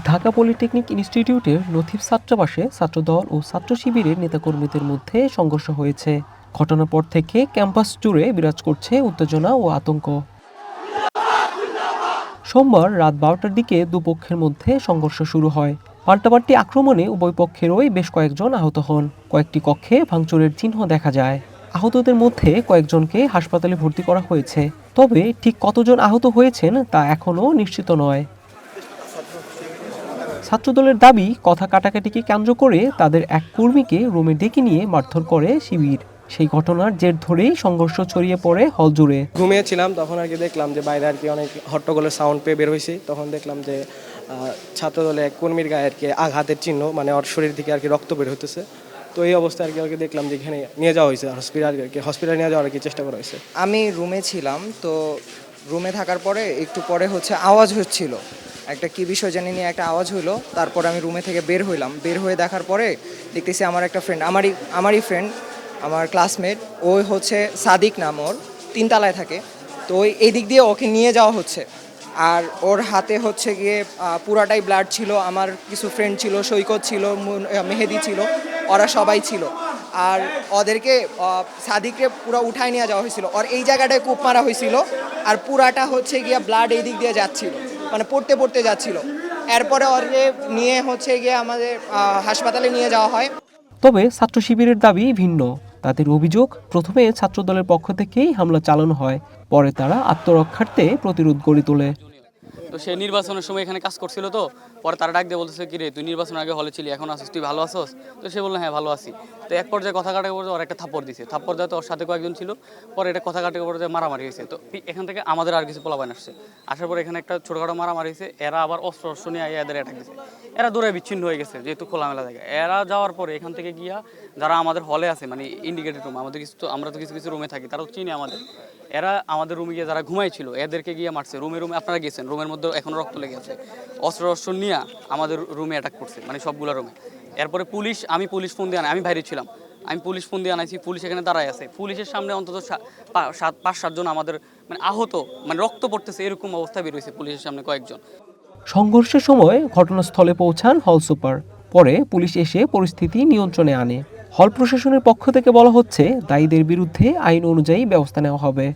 Dhaka polytechnic ইনস্টিটিউটের লতিফ ছাত্রাবাসে ছাত্রদল ও ছাত্র শিবিরের নেতাকর্মীদের মধ্যে সংঘর্ষ হয়েছে। ঘটনার পর থেকে ক্যাম্পাস জুড়ে বিরাজ করছে উত্তেজনা ও আতঙ্ক। সোমবার রাত 12টার দিকে দুপক্ষের মধ্যে সংঘর্ষ শুরু হয়। পাল্টাপাল্টি আক্রমণে উভয় পক্ষেরই বেশ কয়েকজন আহত হন। কয়েকটি কক্ষে ভাঙচুরের চিহ্ন দেখা যায়। আহতদের মধ্যে কয়েকজনকে হাসপাতালে ভর্তি করা হয়েছে, তবে ঠিক কতজন আহত হয়েছেন তা এখনও নিশ্চিত নয়। ছাত্রদলের দাবি, কথা কাটাকাটিকে কেন্দ্র করে তাদের এক কর্মীকে রুমে ডেকে নিয়ে মারধর করে শিবির। সেই ঘটনার জের ধরেই সংঘর্ষ ছড়িয়ে পড়ে হল জুড়ে। ঘুমিয়েছিলাম, তখন আর কি দেখলাম যে বাইরে আর কি অনেক হট্টগোলের সাউন্ড পেয়ে বের হয়েছি। তখন দেখলাম যে ছাত্রদলে এক কর্মীর গায়ে আর কি আঘাতের চিহ্ন, মানে ওর শরীর থেকে আর কি রক্ত বের হতেছে। তো এই অবস্থায় আর কি দেখলাম যে এখানে নিয়ে যাওয়া হয়েছে হসপিটালে নিয়ে যাওয়ার আর কি চেষ্টা করা হয়েছে। আমি রুমে ছিলাম, তো রুমে থাকার পরে একটু পরে আওয়াজ হচ্ছিল, একটা কি বিষয় জানি নিয়ে একটা আওয়াজ হইলো। তারপর আমি রুমে থেকে বের হইলাম। বের হয়ে দেখার পরে দেখতেছি আমার একটা ফ্রেন্ড, আমারই ফ্রেন্ড, আমার ক্লাসমেট, ওই সাদিক নাম, ওর 3 তলায় থাকে। তো এই দিক দিয়ে ওকে নিয়ে যাওয়া হচ্ছে। আর ওর হাতে গিয়ে পুরাটাই ব্লাড ছিল। আমার কিছু ফ্রেন্ড ছিল, সৈকত ছিল, মেহেদি ছিল, ওরা সবাই ছিল। আর ওদেরকে সাদিককে পুরো উঠায় নিয়ে যাওয়া হয়েছিল। আর এই জায়গাটায় কূপ মারা হয়েছিল। আর পুরাটা গিয়ে ব্লাড এই দিক দিয়ে যাচ্ছিল, মানে পড়তে যাচ্ছিল। এরপরে ওরে নিয়ে গিয়ে আমাদের হাসপাতালে নিয়ে যাওয়া হয়। তবে ছাত্র শিবিরের দাবি ভিন্ন। তাদের অভিযোগ, প্রথমে ছাত্রদলের পক্ষ থেকেই হামলা চালানো হয়, পরে তারা আত্মরক্ষার্থে প্রতিরোধ গড়ে তোলে। তো সে নির্বাচনের সময় এখানে কাজ করছিল, তো পরে তারা ডাক দিয়ে বলতেছে, কি রে তুই নির্বাচনের আগে হলে ছিলি, এখন আসিস, তুই ভালো আসোস? তো সে বললো হ্যাঁ ভালো আছি। তো এক পর্যায়ে কথা কাটার পর ওর একটা থাপ্পড় দিছে। থাপ্পড় দেওয়া তো ওর সাথে কয়েকজন ছিল। পরে এটা কথা কাটার পরে মারামারি হয়েছে। তো এখান থেকে আমাদের আর কিছু পোলাপাইন আসছে। আসার পরে এখানে একটা ছোটখাটো মারামারি হয়েছে। এরা আবার অস্ত্র নিয়ে এদের অ্যাটাক দিছে। এরা দূরে বিচ্ছিন্ন হয়ে গেছে, যেহেতু খোলামেলা জায়গা। এরা যাওয়ার পরে এখান থেকে গিয়া যারা আমাদের হলে আছে, মানে ইন্ডিকেটেড রুম, আমরা তো কিছু রুমে থাকি, তারাও চিনে আমাদের। এরা আমাদের রুমে গিয়ে যারা ঘুমাইছিল এদেরকে গিয়ে মারছে। রুমে আপনারা গেছেন, রুমের মধ্যে এখনো রক্ত লেগে আছে। অস্ত্র নিয়ে আমাদের রুমে অ্যাটাক করছে, মানে সবগুলো রুমে। এরপরে আমি পুলিশ ফোন দিয়ে আমি বাইরে ছিলাম, আমি পুলিশ ফোন দিয়ে আনাইছি। পুলিশ এখানে দাঁড়ায় আছে। পুলিশের সামনে অন্তত 5-7 জন আমাদের মানে আহত, মানে রক্ত পড়তেছে, এরকম অবস্থা বের হয়েছে পুলিশের সামনে কয়েকজন। সংঘর্ষের সময় ঘটনাস্থলে পৌঁছান হল সুপার। পরে পুলিশ এসে পরিস্থিতি নিয়ন্ত্রণে আনে। হল প্রশাসনের পক্ষ থেকে বলা হচ্ছে, দায়ীদের বিরুদ্ধে আইন অনুযায়ী ব্যবস্থা নেওয়া হবে।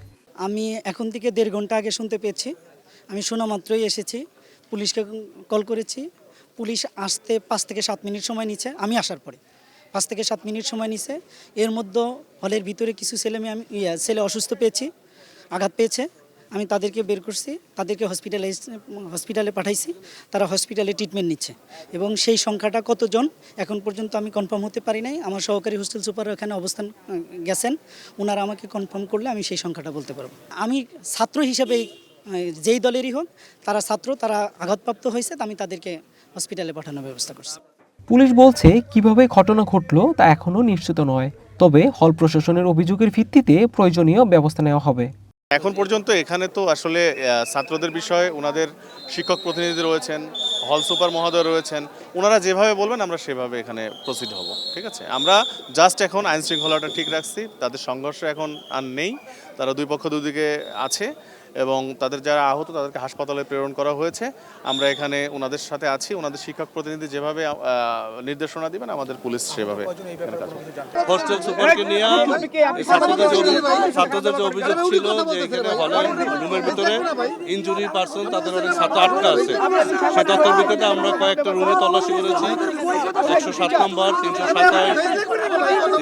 আমি এখন থেকে 1.5 ঘন্টা আগে শুনতে পেয়েছি। আমি শোনা মাত্রই এসেছি, পুলিশকে কল করেছি। পুলিশ আসতে 5 থেকে 7 মিনিট সময় নিচ্ছে। আমি আসার পরে 5 থেকে 7 মিনিট সময় নিছে। এর মধ্যে হলের ভিতরে কিছু ছেলে অসুস্থ পেয়েছি, আঘাত পেয়েছে। আমি তাদেরকে বের করছি, তাদেরকে হসপিটালে পাঠাইছি। তারা হসপিটালে ট্রিটমেন্ট নিচ্ছে। এবং সেই সংখ্যাটা কতজন এখন পর্যন্ত আমি কনফার্ম হতে পারি নাই। আমার সহকারী হোস্টেল সুপার ওখানে অবস্থান গেছেন, ওনারা আমাকে কনফার্ম করলে আমি সেই সংখ্যাটা বলতে পারবো। আমি ছাত্র হিসেবে যেই দলেরই হোক, তারা ছাত্র, তারা আঘাতপ্রাপ্ত হয়েছে, আমি তাদেরকে হসপিটালে পাঠানোর ব্যবস্থা করছি। পুলিশ বলছে, কিভাবে ঘটনা ঘটলো তা এখনও নিশ্চিত নয়, তবে হল প্রশাসনের অভিযোগের ভিত্তিতে প্রয়োজনীয় ব্যবস্থা নেওয়া হবে। এখন পর্যন্ত এখানে তো আসলে ছাত্রদের বিষয়ে ওনাদের শিক্ষক প্রতিনিধি রয়েছেন, হল সুপার মহোদয় রয়েছেন, ওনারা যেভাবে বলবেন আমরা সেভাবে এখানে প্রসিড হব। ঠিক আছে, আমরা জাস্ট এখন আইন শৃঙ্খলাটা ঠিক রাখছি। তাদের সংঘর্ষ এখন আর নেই, তারা দুই পক্ষ দুদিকে আছে এবং তাদের যারা আহত তাদেরকে হাসপাতালে প্রেরণ করা হয়েছে। আমরা এখানে ওনাদের সাথে আছি। ওনাদের শিক্ষক প্রতিনিধি যেভাবে নির্দেশনা দিবেন আমাদের পুলিশ সেভাবে। হোস্টেল সুপারকে নিয়ে ছাত্রদের যে অভিযোগ ছিল যে এখানে হলে রুমের ভিতরে ইনজুরি পার্সন, তাদের অনেক ছাত্র আটকা আছে, সে তথ্যের ভিত্তিতে আমরা কয়েকটা রুমে তল্লাশি করেছি। 107 নম্বর, 327,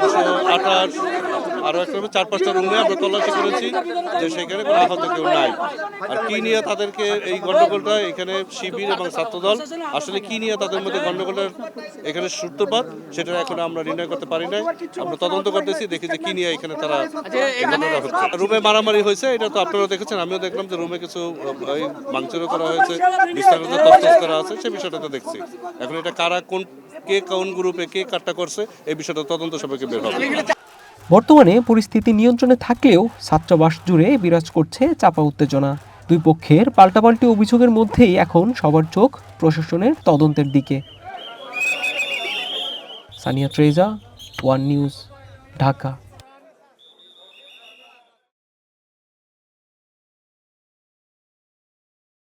328, আরও একটা 4-5টা রুমে আমরা তল্লাশি করেছি, যে সেখানে কোনো আহত কেউ নাই। আর কি নিয়ে তাদেরকে এই গণ্ডগোলটা, এখানে শিবির এবং ছাত্রদল আসলে কি নিয়ে তাদের মধ্যে গণ্ডগোলের এখানে সূত্রপাত, সেটা এখন আমরা নির্ণয় করতে পারি নাই। আমরা তদন্ত করতেছি, দেখি যে কি নিয়ে এখানে তারা রুমে মারামারি হয়েছে। এটা তো আপনারা দেখেছেন, আমিও দেখলাম যে রুমে কিছু ভাঙচুরও করা হয়েছে, বিস্তারিত তথ্য করা আছে, সে বিষয়টা তো দেখছি। এখন এটা কারা কোন গ্রুপে কে কাটটা করছে, এই বিষয়টা তদন্ত সবাইকে বের হবে। বর্তমানে পরিস্থিতি নিয়ন্ত্রণে থাকলেও ছাত্রাবাস জুড়ে বিরাজ করছে চাপা উত্তেজনা। দুই পক্ষের পাল্টাপাল্টি অভিযোগের মধ্যেই এখন সবার চোখ প্রশাসনের তদন্তের দিকে। Sania ট্রেজা, one news, Dhaka.